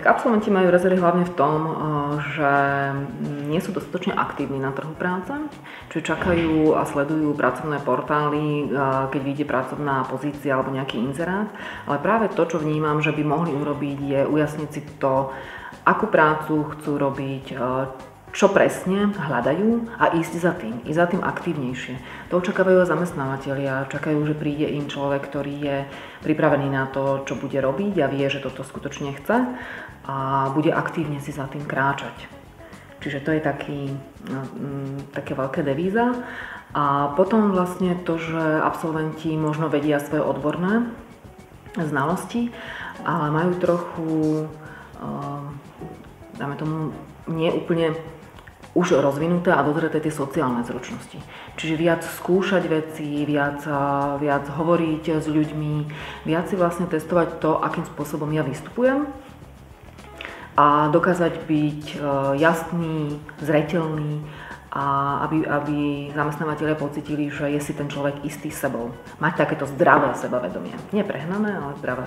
absolventi majú rezervy hlavne v tom, že nie sú dostatočne aktívni na trhu práce, čiže čakajú a sledujú pracovné portály, keď vyjde pracovná pozícia alebo nejaký inzerát, ale práve to, čo vnímam, že by mohli urobiť, je ujasniť si to, akú prácu chcú robiť, čo presne hľadajú a ísť za tým aktívnejšie. To očakávajú zamestnávateľia, čakajú, že príde im človek, ktorý je pripravený na to, čo bude robiť a vie, že toto skutočne chce a bude aktívne si za tým kráčať. Čiže to je také veľké devíza. A potom vlastne to, že absolventi možno vedia svoje odborné znalosti, ale majú trochu, dáme tomu, nie úplne už rozvinuté a dozreté tie sociálne zručnosti. Čiže viac skúšať veci, viac hovoriť s ľuďmi, viac si vlastne testovať to, akým spôsobom ja vystupujem a dokázať byť jasný, zreteľný a aby zamestnávateľia pocítili, že je si ten človek istý sebou. Mať takéto zdravé sebavedomie. Nie prehnané, ale zdravé.